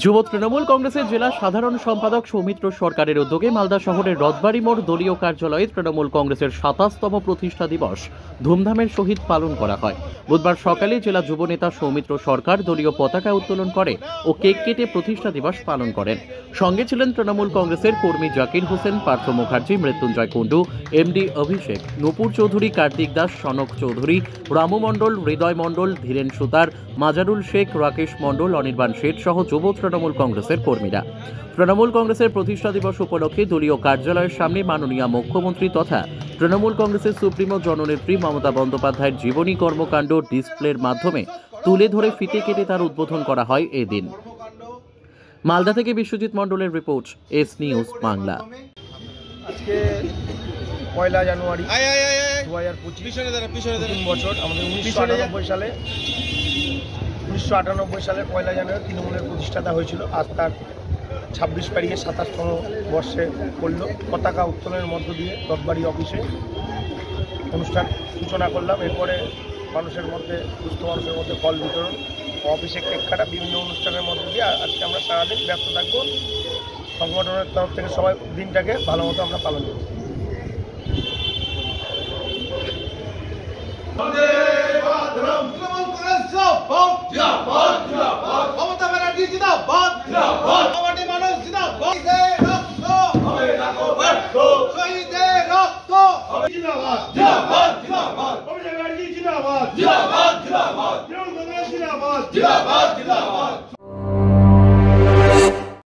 যুব তৃণমূল কংগ্রেসের জেলা সাধারণ সম্পাদক সৌমিত্র সরকারের উদ্যোগে মালদা শহরের রথবাড়ি মোড় দলীয় কার্যালয়ে তৃণমূল কংগ্রেসের ২৭তম প্রতিষ্ঠা দিবস ধুমধামের সহিত পালন করা হয়। বুধবার সকালে জেলা যুব নেতা সৌমিত্র সরকার দলীয় পতাকা উত্তোলন করে ও কেক কেটে প্রতিষ্ঠা দিবস পালন করেন। সঙ্গে ছিলেন তৃণমূল কংগ্রেসের কর্মী জাকির হোসেন, পার্থ মুখার্জি, মৃত্যুঞ্জয় কুণ্ডু, এমডি অভিষেক, নূপুর চৌধুরী, কার্তিক দাস, সনক চৌধুরী, রামু মণ্ডল, হৃদয় মণ্ডল, ধীরেন সুতার, মাজারুল শেখ, রাকেশ মণ্ডল, অনির্বাণ শেঠ সহ যুব তৃণমূল কংগ্রেসের কর্মীরা। তৃণমূল কংগ্রেসের প্রতিষ্ঠা দিবস উপলক্ষে দলীয় কার্যালয়ের সামনে মাননীয় মুখ্যমন্ত্রী তথা তৃণমূল কংগ্রেসের সুপ্রিমো জননেত্রী মমতা বন্দ্যোপাধ্যায়ের জীবনী কর্মকাণ্ড ডিসপ্লের মাধ্যমে তুলে ধরে ফিতে কেটে তার উদ্বোধন করা হয় এদিন। মালদা থেকে বিশ্বজিৎ মণ্ডলের রিপোর্ট, এস নিউজ বাংলা। আজকে 1 জানুয়ারি 2025 বছর আমাদের 1998 সালে 1 জানুয়ারি তৃণমূলের প্রতিষ্ঠাতা হয়েছিল। আজ তার 26 পেরিয়ে 27তম বর্ষে পড়ল। পতাকা উত্তোলনের মধ্য দিয়ে রথবাড়ি অফিসে অনুষ্ঠান সূচনা করলাম। এরপরে মানুষের মধ্যে, সুস্থ মানুষের মধ্যে ফল বিতরণ, অফিসে কেক কাটা, বিভিন্ন অনুষ্ঠানের মধ্য দিয়ে আজকে আমরা সারাদিন ব্যস্ত থাকবো। সংগঠনের তরফ থেকে সবাই দিনটাকে ভালো মতো আমরা পালন করব। জিন্দাবাদ।